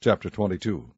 Chapter 22.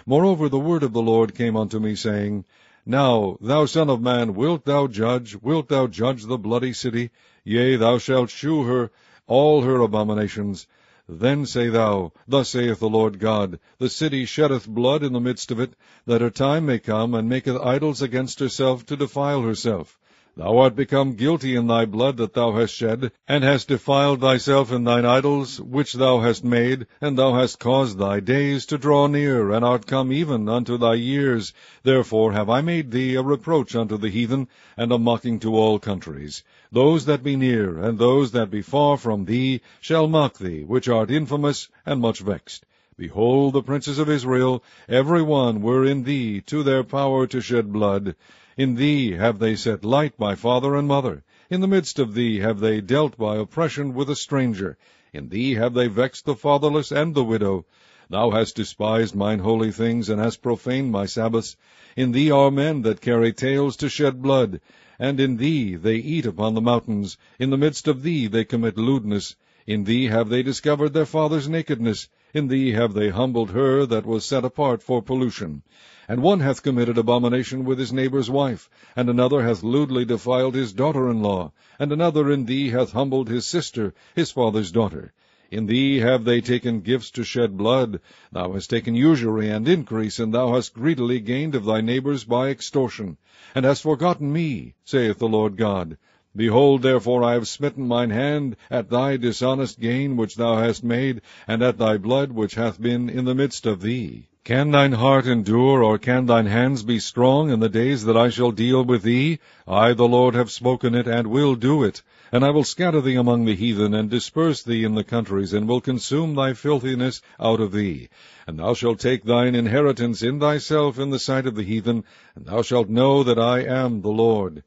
Moreover, the word of the Lord came unto me, saying, Now, thou son of man, wilt thou judge the bloody city? Yea, thou shalt shew her all her abominations. Then say thou, Thus saith the Lord God, The city sheddeth blood in the midst of it, that her time may come, and maketh idols against herself to defile herself. Thou art become guilty in thy blood that thou hast shed, and hast defiled thyself in thine idols, which thou hast made, and thou hast caused thy days to draw near, and art come even unto thy years. Therefore have I made thee a reproach unto the heathen, and a mocking to all countries. Those that be near, and those that be far from thee, shall mock thee, which art infamous, and much vexed. Behold, the princes of Israel, every one were in thee to their power to shed blood. In thee have they set light by father and mother. In the midst of thee have they dealt by oppression with a stranger. In thee have they vexed the fatherless and the widow. Thou hast despised mine holy things, and hast profaned my Sabbaths. In thee are men that carry tales to shed blood. And in thee they eat upon the mountains. In the midst of thee they commit lewdness. In thee have they discovered their father's nakedness. In thee have they humbled her that was set apart for pollution. And one hath committed abomination with his neighbour's wife, and another hath lewdly defiled his daughter-in-law, and another in thee hath humbled his sister, his father's daughter. In thee have they taken gifts to shed blood. Thou hast taken usury and increase, and thou hast greedily gained of thy neighbours by extortion, and hast forgotten me, saith the Lord God. Behold, therefore, I have smitten mine hand at thy dishonest gain which thou hast made, and at thy blood which hath been in the midst of thee. Can thine heart endure, or can thine hands be strong in the days that I shall deal with thee? I, the Lord, have spoken it, and will do it. And I will scatter thee among the heathen, and disperse thee in the countries, and will consume thy filthiness out of thee. And thou shalt take thine inheritance in thyself in the sight of the heathen, and thou shalt know that I am the Lord.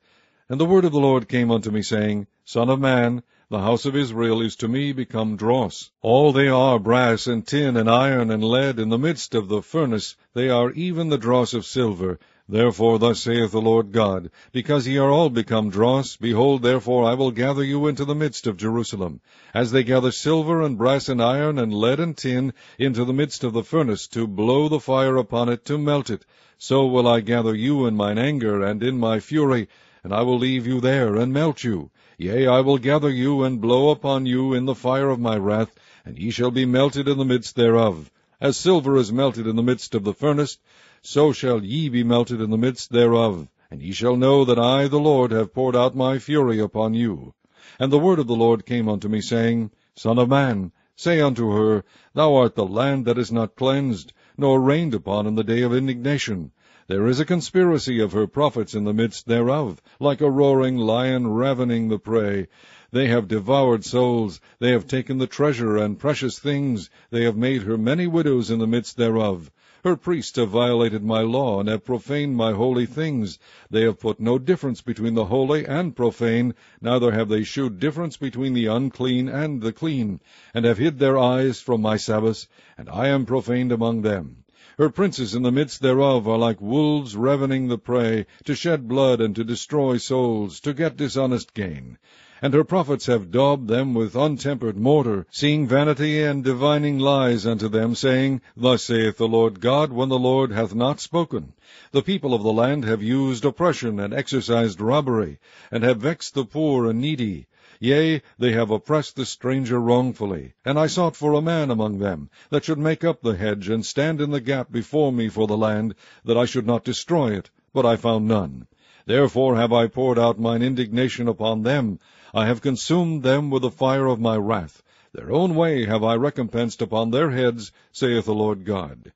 And the word of the Lord came unto me, saying, Son of man, the house of Israel is to me become dross. All they are brass and tin and iron and lead. In the midst of the furnace they are even the dross of silver. Therefore thus saith the Lord God, Because ye are all become dross, behold, therefore I will gather you into the midst of Jerusalem, as they gather silver and brass and iron and lead and tin into the midst of the furnace, to blow the fire upon it, to melt it. So will I gather you in mine anger and in my fury, and I will leave you there, and melt you. Yea, I will gather you, and blow upon you in the fire of my wrath, and ye shall be melted in the midst thereof. As silver is melted in the midst of the furnace, so shall ye be melted in the midst thereof. And ye shall know that I, the Lord, have poured out my fury upon you. And the word of the Lord came unto me, saying, Son of man, say unto her, Thou art the land that is not cleansed, nor rained upon in the day of indignation. There is a conspiracy of her prophets in the midst thereof, like a roaring lion ravening the prey. They have devoured souls, they have taken the treasure and precious things, they have made her many widows in the midst thereof. Her priests have violated my law, and have profaned my holy things. They have put no difference between the holy and profane, neither have they shewed difference between the unclean and the clean, and have hid their eyes from my Sabbaths, and I am profaned among them. Her princes in the midst thereof are like wolves ravening the prey, to shed blood and to destroy souls, to get dishonest gain. And her prophets have daubed them with untempered mortar, seeing vanity and divining lies unto them, saying, Thus saith the Lord God, when the Lord hath not spoken. The people of the land have used oppression and exercised robbery, and have vexed the poor and needy. Yea, they have oppressed the stranger wrongfully. And I sought for a man among them, that should make up the hedge, and stand in the gap before me for the land, that I should not destroy it, but I found none. Therefore have I poured out mine indignation upon them. I have consumed them with the fire of my wrath. Their own way have I recompensed upon their heads, saith the Lord God.